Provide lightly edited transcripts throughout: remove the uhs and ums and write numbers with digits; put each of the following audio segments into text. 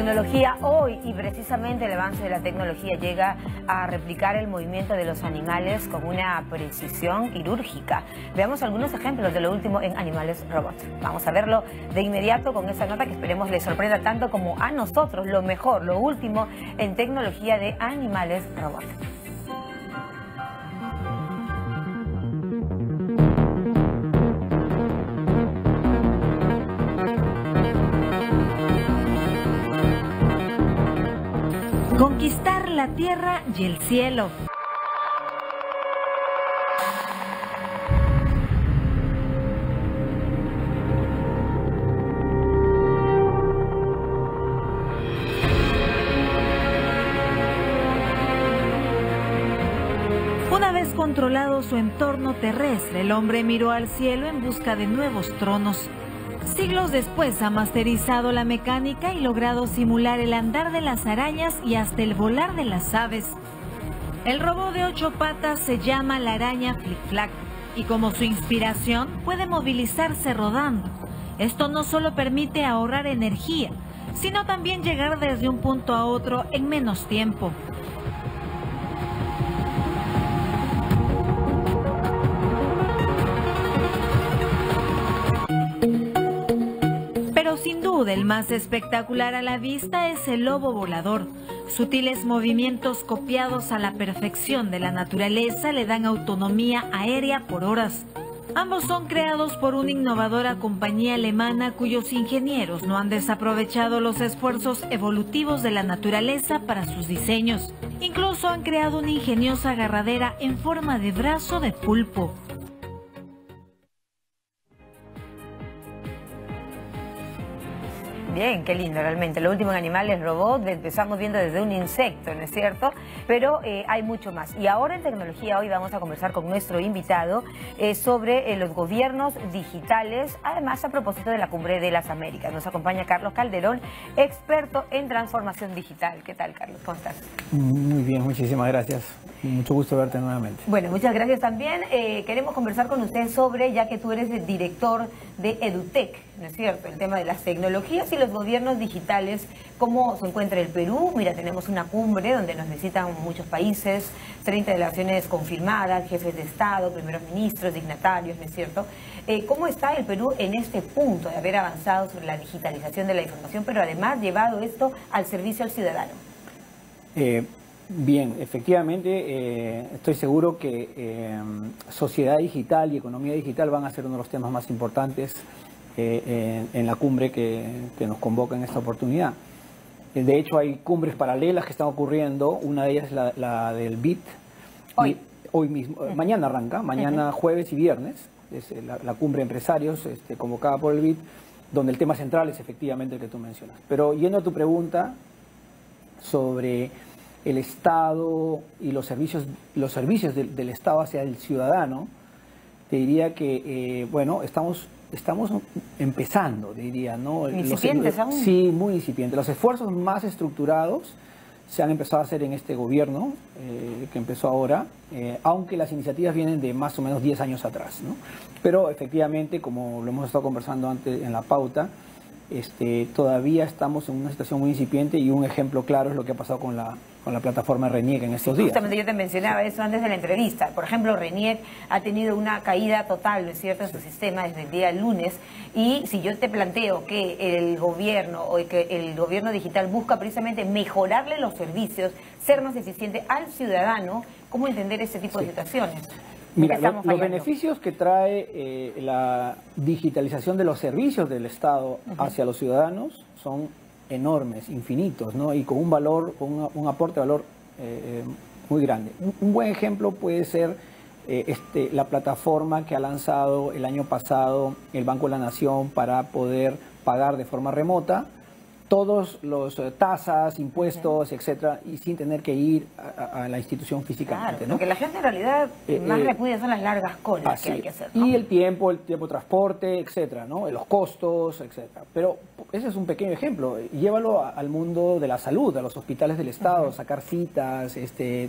tecnología hoy, y precisamente el avance de la tecnología llega a replicar el movimiento de los animales con una precisión quirúrgica. Veamos algunos ejemplos de lo último en Animales Robot. Vamos a verlo de inmediato con esta nota que esperemos les sorprenda tanto como a nosotros. Lo mejor, lo último en tecnología de Animales Robot. Conquistar la tierra y el cielo. Una vez controlado su entorno terrestre, el hombre miró al cielo en busca de nuevos tronos. Siglos después ha masterizado la mecánica y logrado simular el andar de las arañas y hasta el volar de las aves. El robot de 8 patas se llama la araña Flic Flac y como su inspiración puede movilizarse rodando. Esto no solo permite ahorrar energía, sino también llegar desde un punto a otro en menos tiempo. Pero sin duda el más espectacular a la vista es el lobo volador. Sutiles movimientos copiados a la perfección de la naturaleza le dan autonomía aérea por horas. Ambos son creados por una innovadora compañía alemana cuyos ingenieros no han desaprovechado los esfuerzos evolutivos de la naturaleza para sus diseños. Incluso han creado una ingeniosa agarradera en forma de brazo de pulpo. Bien, qué lindo realmente. Lo último en Animales Robot, empezamos viendo desde un insecto, ¿no es cierto? Pero hay mucho más. Y ahora en tecnología, hoy vamos a conversar con nuestro invitado sobre los gobiernos digitales, además a propósito de la Cumbre de las Américas. Nos acompaña Carlos Calderón, experto en transformación digital. ¿Qué tal, Carlos? ¿Cómo estás? Muy bien, muchísimas gracias. Mucho gusto verte nuevamente. Bueno, muchas gracias también. Queremos conversar con usted sobre, ya que tú eres el director de EduTech, ¿no es cierto? El tema de las tecnologías y los gobiernos digitales, ¿cómo se encuentra el Perú? Mira, tenemos una cumbre donde nos visitan muchos países, 30 delegaciones confirmadas, jefes de Estado, primeros ministros, dignatarios, ¿no es cierto? ¿Cómo está el Perú en este punto de haber avanzado sobre la digitalización de la información, pero además llevado esto al servicio al ciudadano? Bien, efectivamente, estoy seguro que sociedad digital y economía digital van a ser uno de los temas más importantes en la cumbre que nos convoca en esta oportunidad. De hecho, hay cumbres paralelas que están ocurriendo. Una de ellas es la del BIT. Hoy mismo, mañana arranca, mañana jueves y viernes. Es la cumbre de empresarios convocada por el BIT, donde el tema central es efectivamente el que tú mencionas. Pero yendo a tu pregunta sobre el Estado y los servicios del Estado hacia el ciudadano, te diría que, bueno, estamos empezando, diría, ¿no? ¿Incipientes aún? Sí, muy incipientes. Los esfuerzos más estructurados se han empezado a hacer en este gobierno, que empezó ahora, aunque las iniciativas vienen de más o menos 10 años atrás, ¿no? Pero efectivamente, como lo hemos estado conversando antes en la pauta, todavía estamos en una situación muy incipiente y un ejemplo claro es lo que ha pasado con la plataforma RENIEC en estos días. Justamente yo te mencionaba eso antes de la entrevista. Por ejemplo, RENIEC ha tenido una caída total, ¿no es cierto?, en su sistema desde el día lunes. Y si yo te planteo que el gobierno digital busca precisamente mejorarle los servicios, ser más eficiente al ciudadano, ¿cómo entender ese tipo de situaciones? Mira, los beneficios que trae la digitalización de los servicios del Estado hacia los ciudadanos son enormes, infinitos, ¿no? Y con un valor, un aporte de valor muy grande. Un buen ejemplo puede ser la plataforma que ha lanzado el año pasado el Banco de la Nación para poder pagar de forma remota todos los tasas, impuestos, etcétera, y sin tener que ir a la institución físicamente, claro, ¿no? Porque la gente en realidad más repudia son las largas colas que hay que hacer, ¿no? Y el tiempo de transporte, etcétera, ¿no? Los costos, etcétera. Pero ese es un pequeño ejemplo. Llévalo al mundo de la salud, a los hospitales del Estado, sacar citas,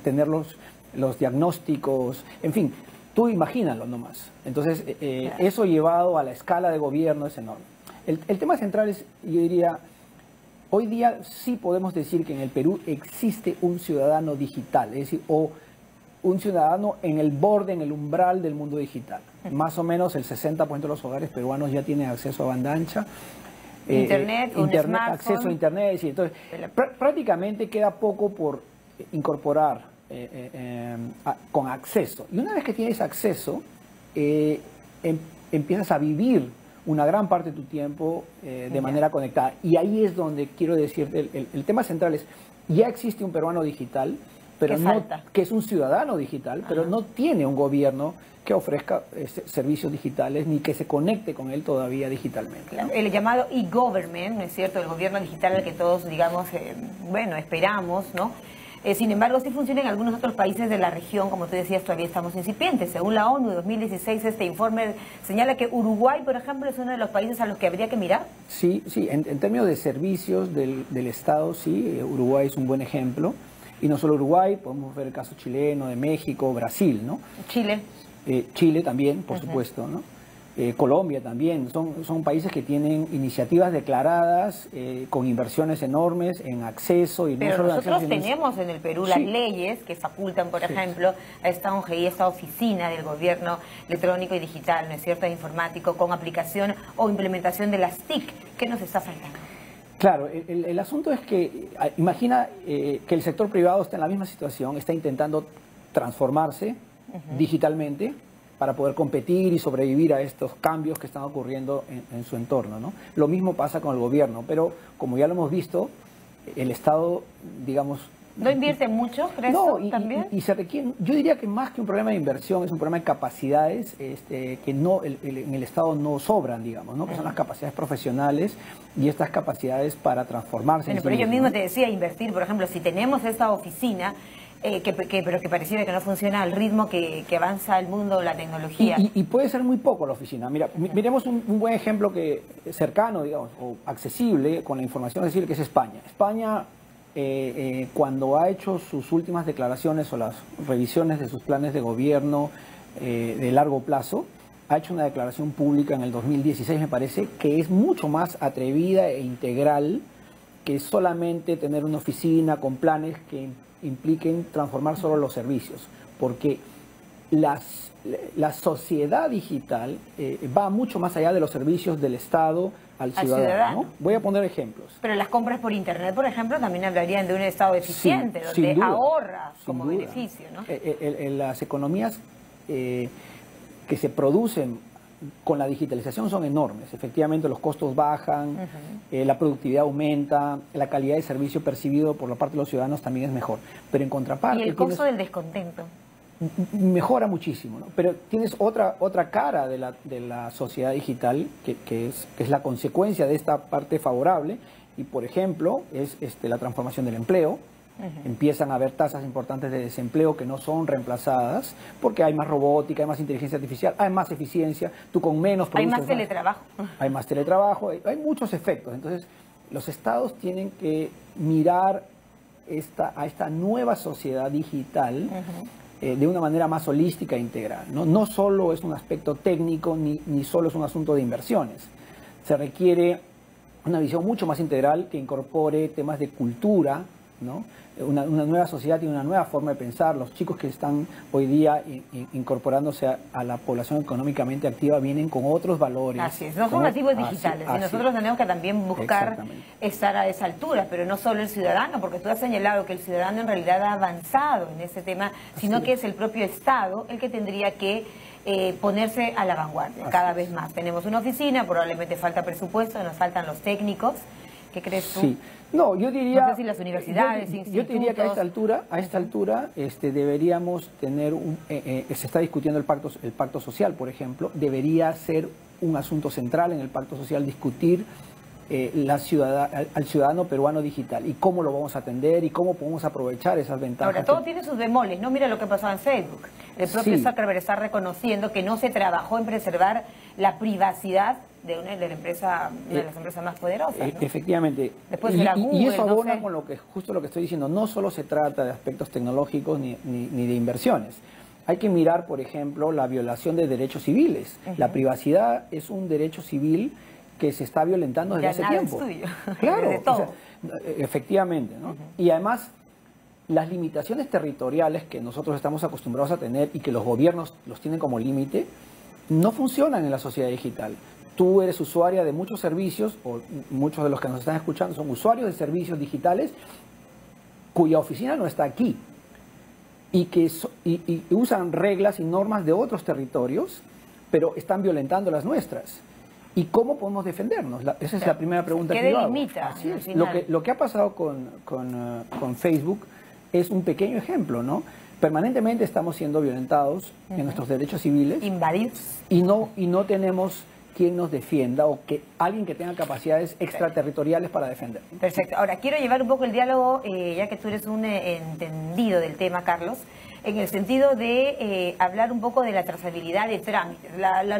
tener los diagnósticos, en fin, tú imagínalo nomás. Entonces, eso llevado a la escala de gobierno es enorme. El tema central es, yo diría, hoy día sí podemos decir que en el Perú existe un ciudadano digital, es decir, o un ciudadano en el borde, en el umbral del mundo digital. Más o menos el 60% de los hogares peruanos ya tienen acceso a banda ancha. Internet, acceso a Internet. Sí, entonces, prácticamente queda poco por incorporar con acceso. Y una vez que tienes acceso, empiezas a vivir una gran parte de tu tiempo de manera conectada. Y ahí es donde quiero decir, el tema central es, ya existe un peruano digital, pero que es un ciudadano digital, pero no tiene un gobierno que ofrezca servicios digitales ni que se conecte con él todavía digitalmente, ¿no? El llamado e-government, ¿no es cierto? El gobierno digital al que todos, digamos, bueno, esperamos, ¿no? Sin embargo, sí funciona en algunos otros países de la región, como tú decías, todavía estamos incipientes. Según la ONU de 2016, este informe señala que Uruguay, por ejemplo, es uno de los países a los que habría que mirar. Sí, en términos de servicios del Estado, sí, Uruguay es un buen ejemplo. Y no solo Uruguay, podemos ver el caso chileno, de México, Brasil, ¿no? Chile. Chile también, por supuesto, ¿no? Colombia también, son países que tienen iniciativas declaradas con inversiones enormes en acceso. Y pero no solo nosotros tenemos en el Perú las leyes que facultan, por ejemplo, a esta ONGI, esta oficina del gobierno electrónico y digital, ¿no es cierto?, informático, con aplicación o implementación de las TIC. ¿Qué nos está faltando? Claro, el asunto es que, imagina que el sector privado está en la misma situación, está intentando transformarse digitalmente para poder competir y sobrevivir a estos cambios que están ocurriendo en su entorno, ¿no? Lo mismo pasa con el gobierno, pero como ya lo hemos visto, el Estado, digamos... ¿No invierte mucho, crees tú, también? Y se requiere, yo diría que más que un problema de inversión, es un problema de capacidades que no en el Estado no sobran, digamos, ¿no? Que son las capacidades profesionales y estas capacidades para transformarse. Bueno, pero yo mismo te decía, invertir, por ejemplo, si tenemos esta oficina, pero que pareciera que no funciona al ritmo que avanza el mundo, la tecnología. Y puede ser muy poco la oficina. Mira, miremos un buen ejemplo cercano, digamos, o accesible con la información, es decir, que es España. España... cuando ha hecho sus últimas declaraciones o las revisiones de sus planes de gobierno de largo plazo, ha hecho una declaración pública en el 2016, me parece, que es mucho más atrevida e integral que solamente tener una oficina con planes que impliquen transformar solo los servicios, porque la sociedad digital va mucho más allá de los servicios del Estado al ciudadano, ¿no? Voy a poner ejemplos. Pero las compras por Internet, por ejemplo, también hablarían de un Estado eficiente, sí, donde ahorra como beneficio, ¿no? Las economías que se producen con la digitalización son enormes. Efectivamente, los costos bajan, la productividad aumenta, la calidad de servicio percibido por la parte de los ciudadanos también es mejor. Pero en contraparte... ¿Y el costo del descontento? Mejora muchísimo, ¿no? Pero tienes otra cara de la sociedad digital que es la consecuencia de esta parte favorable y, por ejemplo, es la transformación del empleo. Empiezan a haber tasas importantes de desempleo que no son reemplazadas porque hay más robótica, hay más inteligencia artificial, hay más eficiencia, tú con menos produces hay más teletrabajo. Hay más teletrabajo, hay muchos efectos. Entonces, los estados tienen que mirar a esta nueva sociedad digital de una manera más holística e integral, ¿no? No solo es un aspecto técnico ni solo es un asunto de inversiones. Se requiere una visión mucho más integral que incorpore temas de cultura, ¿no? Una nueva sociedad tiene una nueva forma de pensar. Los chicos que están hoy día incorporándose a la población económicamente activa vienen con otros valores. Así es, no son nativos digitales y nosotros tenemos que también buscar estar a esa altura, pero no solo el ciudadano, porque tú has señalado que el ciudadano en realidad ha avanzado en ese tema, sino que es el propio Estado el que tendría que ponerse a la vanguardia cada vez más. Tenemos una oficina, probablemente falta presupuesto, nos faltan los técnicos. ¿Qué crees tú? Sí. No, yo diría... No sé si las universidades, yo te diría que a esta altura deberíamos tener se está discutiendo el pacto social, por ejemplo. Debería ser un asunto central en el pacto social discutir al ciudadano peruano digital y cómo lo vamos a atender y cómo podemos aprovechar esas ventajas. Ahora, todo tiene sus bemoles, ¿no? Mira lo que pasó en Facebook. El propio Zuckerberg está reconociendo que no se trabajó en preservar la privacidad de una de las empresas más poderosas, ¿no? Efectivamente. Después era Google, y eso abona con justo lo que estoy diciendo. No solo se trata de aspectos tecnológicos ni de inversiones. Hay que mirar, por ejemplo, la violación de derechos civiles. La privacidad es un derecho civil que se está violentando desde hace tiempo. Es tuyo. Claro, de todo. o sea, efectivamente, ¿no? Y además, las limitaciones territoriales que nosotros estamos acostumbrados a tener y que los gobiernos los tienen como límite, no funcionan en la sociedad digital. Tú eres usuaria de muchos servicios, o muchos de los que nos están escuchando son usuarios de servicios digitales cuya oficina no está aquí y que y usan reglas y normas de otros territorios, pero están violentando las nuestras. ¿Y cómo podemos defendernos? Esa es la primera pregunta que yo hago. Así es. Lo que ha pasado con Facebook es un pequeño ejemplo, ¿no? Permanentemente estamos siendo violentados en nuestros derechos civiles. Invadidos. Y no tenemos quien nos defienda o que alguien que tenga capacidades extraterritoriales para defender. Perfecto. Ahora, quiero llevar un poco el diálogo, ya que tú eres un entendido del tema, Carlos, en el sentido de hablar un poco de la trazabilidad de trámites.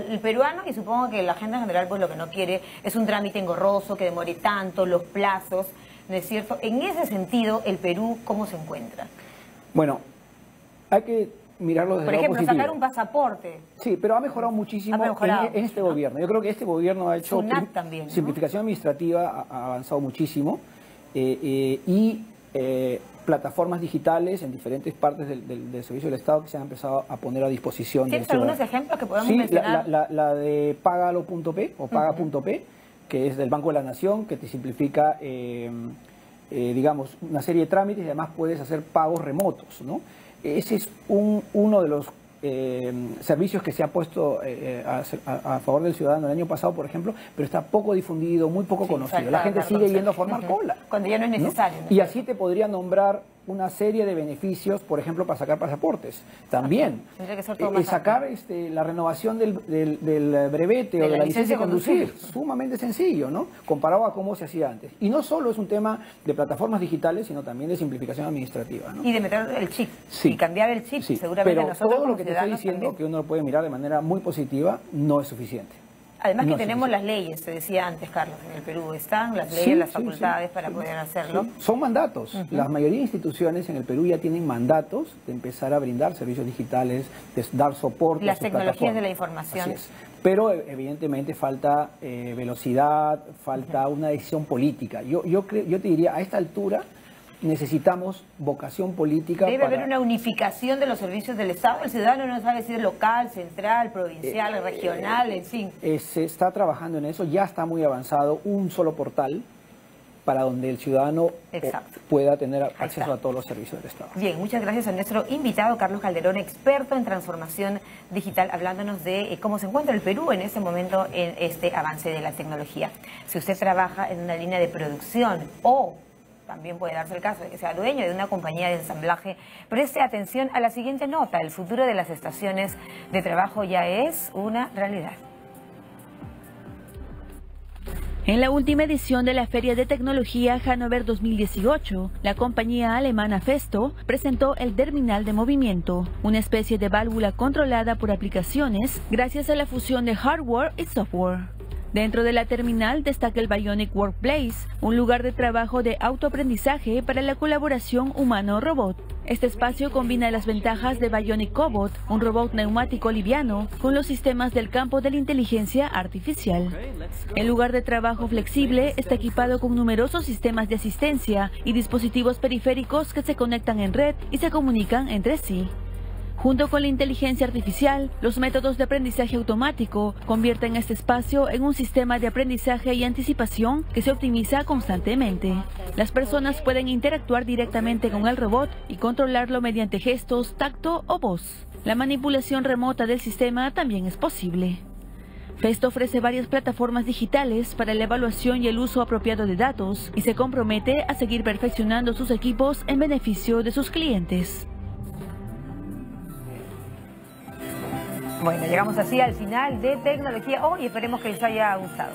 El peruano, y supongo que la gente en general pues lo que no quiere es un trámite engorroso, que demore tanto, los plazos, ¿no es cierto? En ese sentido, el Perú, ¿cómo se encuentra? Bueno, hay que mirarlo desde Por ejemplo, positivo. sacar un pasaporte. Sí, pero ha mejorado muchísimo en este gobierno. Yo creo que este gobierno ha hecho también, ¿no? Simplificación administrativa, ha avanzado muchísimo y plataformas digitales en diferentes partes del servicio del Estado que se han empezado a poner a disposición. ¿Tienes algunos ejemplos que podamos mencionar? Sí, la de Pagalo.p o Paga.p, que es del Banco de la Nación, que te simplifica, digamos, una serie de trámites y además puedes hacer pagos remotos, ¿no? Ese es uno de los servicios que se ha puesto a favor del ciudadano el año pasado, por ejemplo, pero está poco difundido, muy poco conocido. La gente sigue yendo a formar cola. Cuando ya no es necesario. ¿No? Y así te podría nombrar una serie de beneficios, por ejemplo, para sacar pasaportes. También tendría que ser todo más sacar la renovación del brevete o de la licencia de conducir. Sumamente sencillo, ¿no? Comparado a cómo se hacía antes. Y no solo es un tema de plataformas digitales, sino también de simplificación administrativa, ¿no? Y de meter el chip. Sí. Y cambiar el chip, sí. seguramente pero nosotros todo lo que te estoy diciendo, también, que uno lo puede mirar de manera muy positiva, no es suficiente. Además que tenemos las leyes, te decía antes, Carlos, en el Perú están las leyes, las facultades para poder hacerlo. Son mandatos. La mayoría de instituciones en el Perú ya tienen mandatos de empezar a brindar servicios digitales, de dar soporte. Las tecnologías de la información. Así es. Pero evidentemente falta velocidad, falta una decisión política. Yo te diría, a esta altura necesitamos vocación política. Debe haber una unificación de los servicios del Estado. El ciudadano no sabe si es local, central, provincial, regional, en fin. Se está trabajando en eso, ya está muy avanzado, un solo portal para donde el ciudadano pueda tener acceso a todos los servicios del Estado. Bien, muchas gracias a nuestro invitado, Carlos Calderón, experto en transformación digital, hablándonos de cómo se encuentra el Perú en este momento en este avance de la tecnología. Si usted trabaja en una línea de producción o también puede darse el caso de que sea dueño de una compañía de ensamblaje, preste atención a la siguiente nota. El futuro de las estaciones de trabajo ya es una realidad. En la última edición de la Feria de Tecnología Hannover 2018, la compañía alemana Festo presentó el terminal de movimiento, una especie de válvula controlada por aplicaciones gracias a la fusión de hardware y software. Dentro de la terminal destaca el Bionic Workplace, un lugar de trabajo de autoaprendizaje para la colaboración humano-robot. Este espacio combina las ventajas de Bionic Cobot, un robot neumático liviano, con los sistemas del campo de la inteligencia artificial. El lugar de trabajo flexible está equipado con numerosos sistemas de asistencia y dispositivos periféricos que se conectan en red y se comunican entre sí. Junto con la inteligencia artificial, los métodos de aprendizaje automático convierten este espacio en un sistema de aprendizaje y anticipación que se optimiza constantemente. Las personas pueden interactuar directamente con el robot y controlarlo mediante gestos, tacto o voz. La manipulación remota del sistema también es posible. Festo ofrece varias plataformas digitales para la evaluación y el uso apropiado de datos y se compromete a seguir perfeccionando sus equipos en beneficio de sus clientes. Bueno, llegamos así al final de Tecnología Hoy y esperemos que les haya gustado.